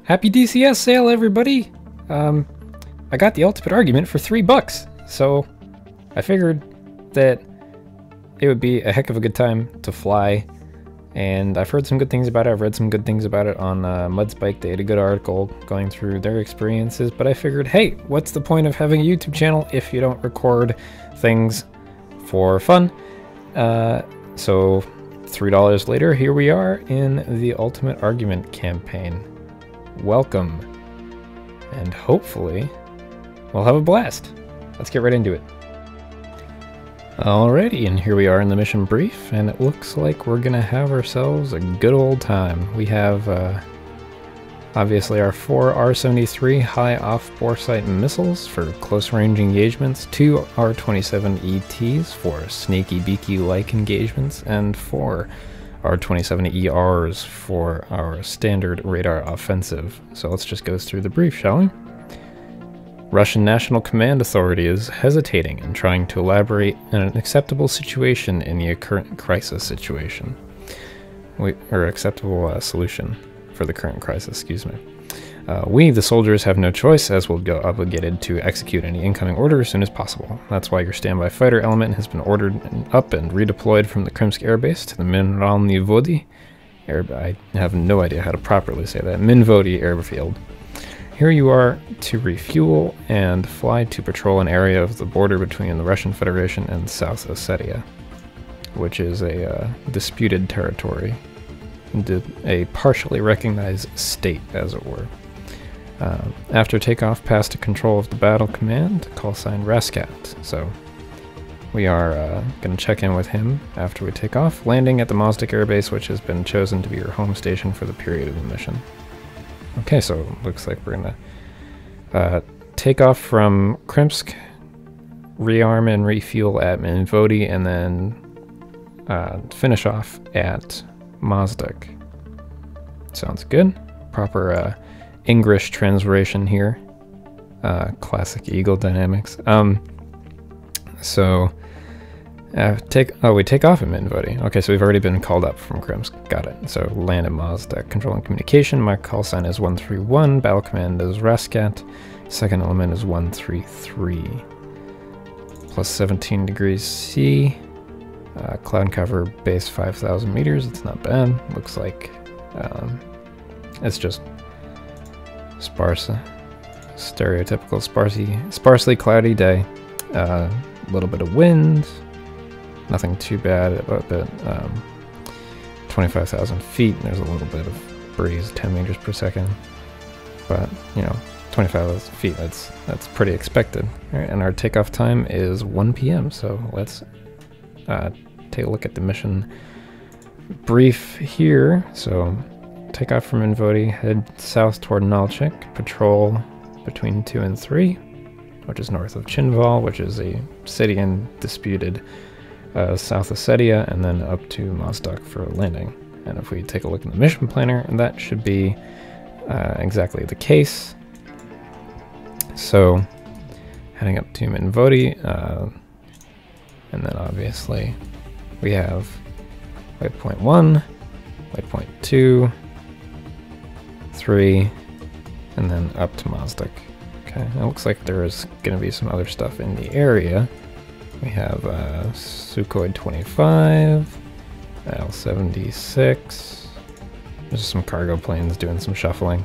Happy DCS sale, everybody! I got the ultimate argument for $3, so I figured that it would be a heck of a good time to fly, and I've heard some good things about it. I've read some good things about it on Mudspike. They had a good article going through their experiences, but I figured, hey, what's the point of having a YouTube channel if you don't record things for fun? So $3 later, here we are in the Ultimate Argument campaign. Welcome, and hopefully we'll have a blast. Let's get right into it. Alrighty, and here we are in the mission brief, and it looks like we're gonna have ourselves a good old time. We have obviously our 4 R-73 high off-boresight missiles for close-range engagements, 2 R-27 ETs for sneaky beaky-like engagements, and 4 R-27 ERs for our standard radar offensive. So let's just go through the brief, shall we? Russian National Command Authority is hesitating and trying to elaborate an acceptable situation in the current crisis situation. Acceptable solution for the current crisis, excuse me. We, the soldiers, have no choice, as we'll go obligated to execute any incoming order as soon as possible. That's why your standby fighter element has been ordered up and redeployed from the Krimsk Air Base to the Mineralny Vody I have no idea how to properly say that. Minvody Airfield. Here you are to refuel and fly to patrol an area of the border between the Russian Federation and South Ossetia, which is a disputed territory, a partially recognized state, as it were. After takeoff, pass to control of the battle command, call sign Raskat. So we are going to check in with him after we take off, landing at the Mozdok Air Base, which has been chosen to be your home station for the period of the mission. Okay, so it looks like we're going to take off from Krimsk, rearm and refuel at Minvody, and then finish off at Mozdok. Sounds good. Proper English translation here. Classic Eagle dynamics. So we take off at Minvody. Okay, so we've already been called up from Krimsk. Got it. So land at Mozdok. Control and communication. My call sign is 131. Battle command is Raskat. Second element is 133. Plus 17 degrees C. Cloud cover base 5,000 meters. It's not bad. Looks like it's just stereotypical sparsely cloudy day. A little bit of wind. Nothing too bad about that. 25,000 feet. There's a little bit of breeze, 10 meters per second. But, you know, 25,000 feet, that's pretty expected. All right, and our takeoff time is 1 p.m. So let's take a look at the mission brief here. So take off from Minvody, head south toward Nalchik, patrol between 2 and 3, which is north of Chinval, which is a city in disputed South Ossetia, and then up to Mozdok for landing. And if we take a look in the mission planner, that should be exactly the case. So heading up to Minvody, and then obviously we have waypoint 1, waypoint 2, 3, and then up to Mozdok. Okay, it looks like there is going to be some other stuff in the area. We have Su-27, L-76. There's some cargo planes doing some shuffling.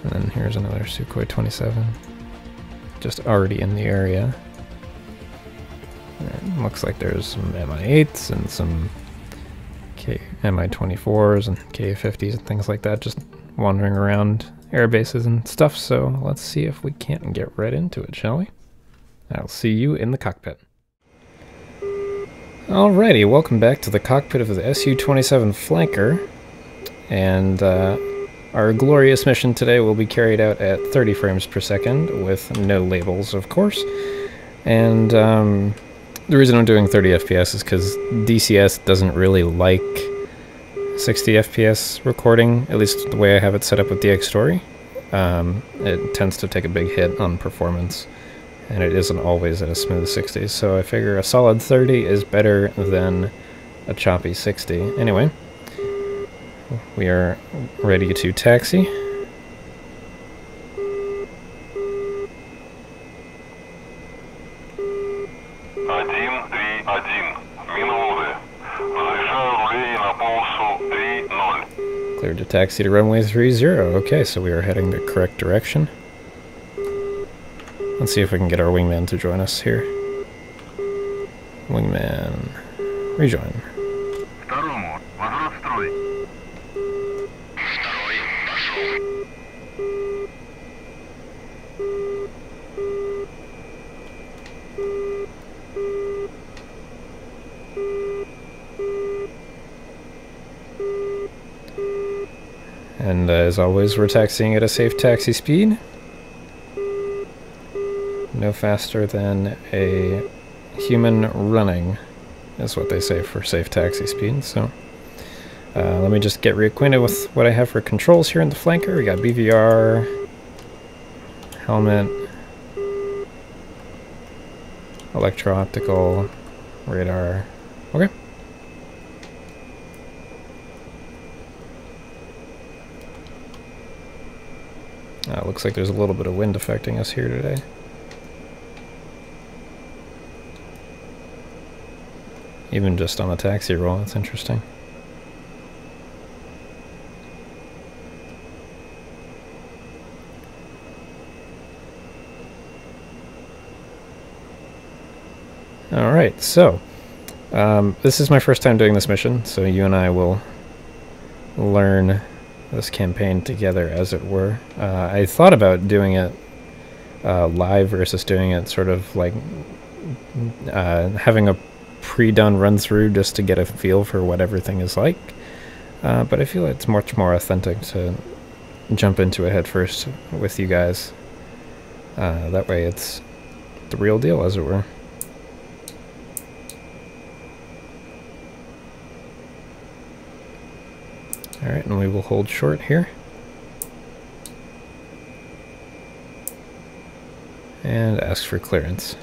And then here's another Su-27, just already in the area. And looks like there's some Mi-8s and some Mi-24s and Ka-50s and things like that, just wandering around air bases and stuff. So let's see if we can't get right into it, shall we? I'll see you in the cockpit. Alrighty, welcome back to the cockpit of the Su-27 flanker, and our glorious mission today will be carried out at 30 frames per second with no labels, of course. And the reason I'm doing 30 FPS is because DCS doesn't really like 60 FPS recording, at least the way I have it set up with DX Story. It tends to take a big hit on performance, and it isn't always at a smooth 60, so I figure a solid 30 is better than a choppy 60. Anyway, we are ready to taxi. taxi to runway 30. Okay, so we are heading the correct direction. Let's see if we can get our wingman to join us here. Wingman, rejoin. And as always, we're taxiing at a safe taxi speed. No faster than a human running is what they say for safe taxi speed. So let me just get reacquainted with what I have for controls here in the flanker. We got BVR, helmet, electro-optical, radar. Okay. Looks like there's a little bit of wind affecting us here today. Even just on a taxi roll, that's interesting. Alright, so this is my first time doing this mission, so you and I will learn this campaign together, as it were. I thought about doing it live versus doing it sort of like having a pre-done run-through just to get a feel for what everything is like. But I feel it's much more authentic to jump into it head first with you guys. That way it's the real deal, as it were. Alright, and we will hold short here. And ask for clearance.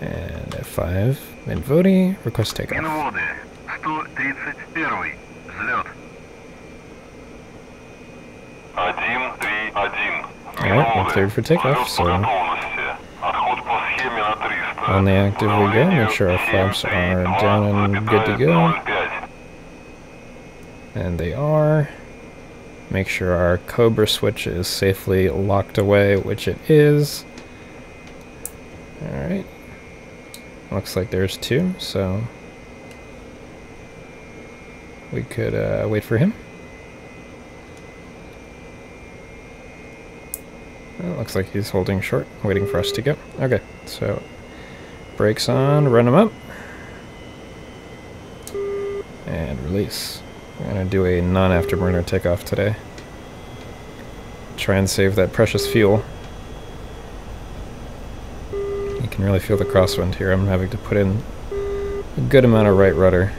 And F5, Minvodi, request takeoff. Minvodi, 131, взлет. 131. Alright, we're cleared for takeoff, so on the active we go. Make sure our flaps are down and good to go. And they are. Make sure our Cobra switch is safely locked away, which it is. Alright. Looks like there's two, so we could wait for him. Well, looks like he's holding short, waiting for us to go. Okay, so brakes on, run him up, and release. We're gonna do a non-afterburner takeoff today. Try and save that precious fuel. You can really feel the crosswind here. I'm having to put in a good amount of right rudder.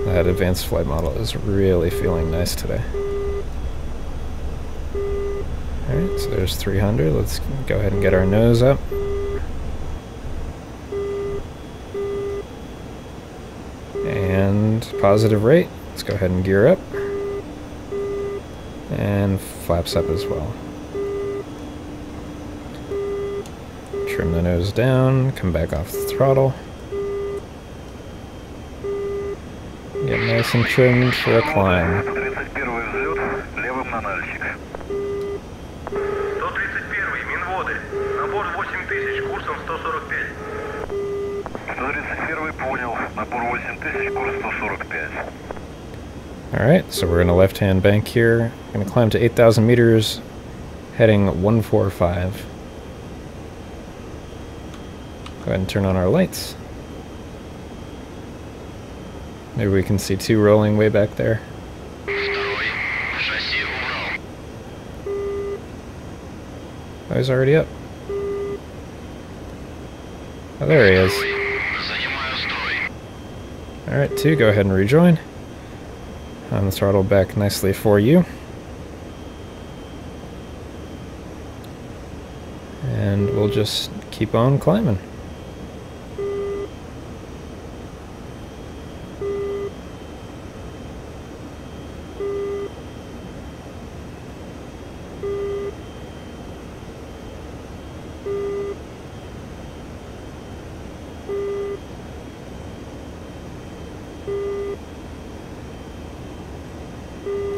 That advanced flight model is really feeling nice today. Alright, so there's 300. Let's go ahead and get our nose up. And positive rate. Let's go ahead and gear up. And flaps up as well. Trim the nose down, come back off the throttle. Get nice and trimmed for a climb. 131, Минводы, набор 8000, курсом 145. 131 понял, набор 8000, курс 145. Alright, so we're in a left-hand bank here. We're going to climb to 8,000 meters, heading 145. Go ahead and turn on our lights. Maybe we can see two rolling way back there. Oh, he's already up. Oh, there he is. Alright, two, go ahead and rejoin. On the throttle back nicely for you. And we'll just keep on climbing.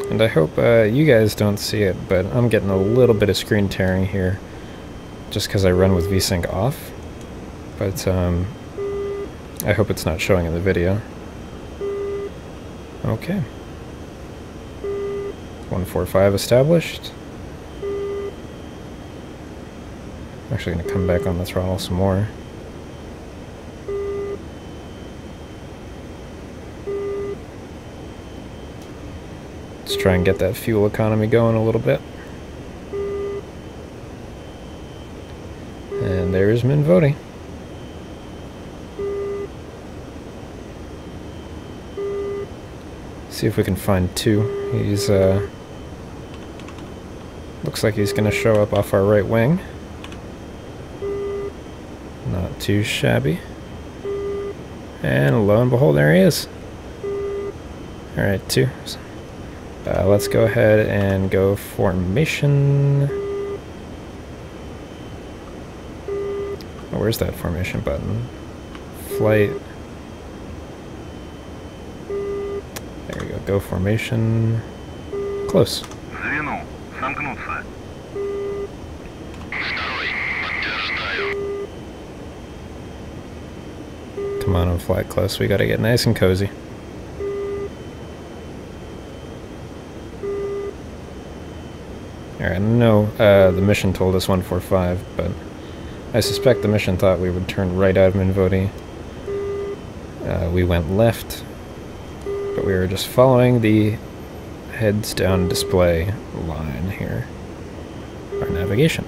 And I hope you guys don't see it, but I'm getting a little bit of screen tearing here just because I run with VSync off. But I hope it's not showing in the video. Okay. 145 established. I'm actually going to come back on the throttle some more. Let's try and get that fuel economy going a little bit. And there's Minvoti. See if we can find two. He's looks like he's gonna show up off our right wing. Not too shabby. And lo and behold, there he is. Alright, two. Let's go ahead and go formation. Oh, where's that formation button? Flight. There we go. Go formation. Close. Звену. Сомкнуться. Come on and fly close. We gotta get nice and cozy. Alright, no, the mission told us 145, but I suspect the mission thought we would turn right out of Minvoti. We went left, but we were just following the heads down display line here. Our navigation.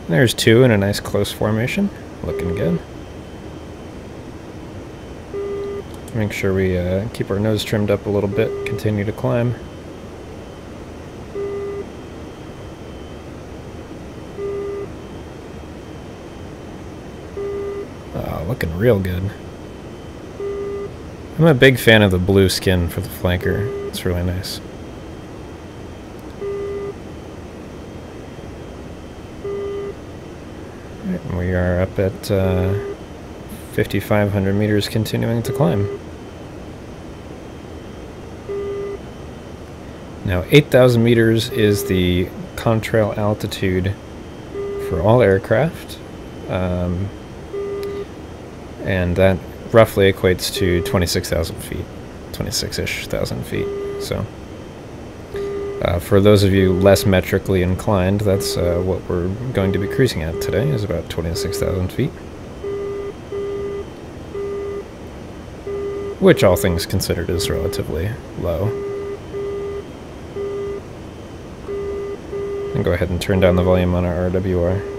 There's two in a nice close formation. Looking good. Make sure we keep our nose trimmed up a little bit, continue to climb. Looking real good. I'm a big fan of the blue skin for the flanker. It's really nice. Right, and we are up at 5,500 meters, continuing to climb. Now 8,000 meters is the contrail altitude for all aircraft. And that roughly equates to 26,000 feet, 26-ish thousand feet. So, for those of you less metrically inclined, that's what we're going to be cruising at today, is about 26,000 feet. Which, all things considered, is relatively low. And go ahead and turn down the volume on our RWR.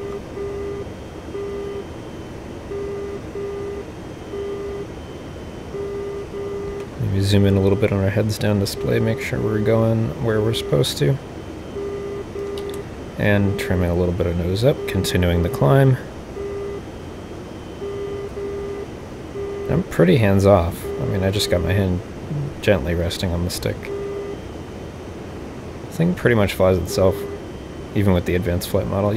Maybe zoom in a little bit on our heads down display, make sure we're going where we're supposed to. And trimming a little bit of nose up, continuing the climb. I'm pretty hands off. I mean, I just got my hand gently resting on the stick. The thing pretty much flies itself, even with the advanced flight model.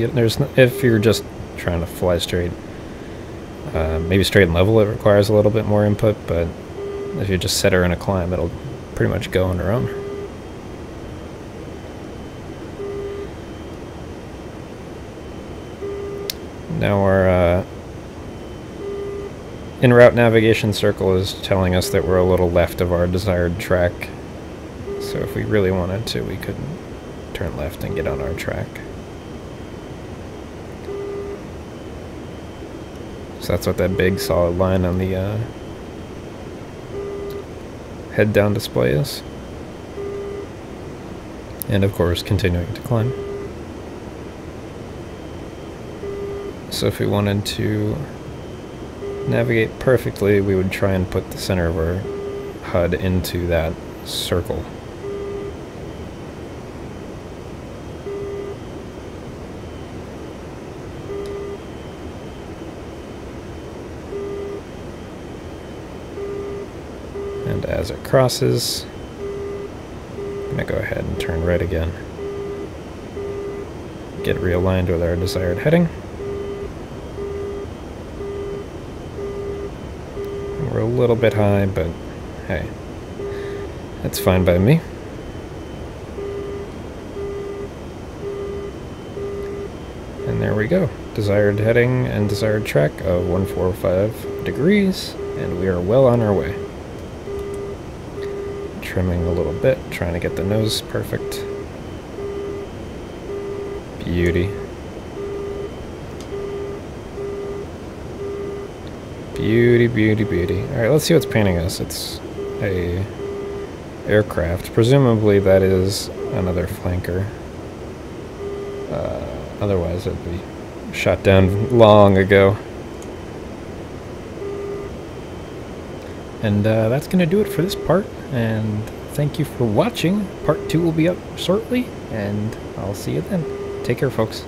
If you're just trying to fly straight, maybe straight and level, it requires a little bit more input, but if you just set her in a climb, it'll pretty much go on her own. Now our in-route navigation circle is telling us that we're a little left of our desired track. So if we really wanted to, we could turn left and get on our track. So that's what that big solid line on the head down display is. And of course, continuing to climb. So if we wanted to navigate perfectly, we would try and put the center of our HUD into that circle. And as it crosses, I'm going to go ahead and turn right again. Get realigned with our desired heading. We're a little bit high, but hey, That's fine by me. And there we go. Desired heading and desired track of 145 degrees, and we are well on our way. Trimming a little bit, trying to get the nose perfect. Beauty. Beauty, beauty, beauty. Alright, let's see what's painting us. It's a aircraft. Presumably that is another flanker. Otherwise it'd be shot down long ago. And that's going to do it for this part. And thank you for watching. Part 2 will be up shortly, and I'll see you then. Take care, folks.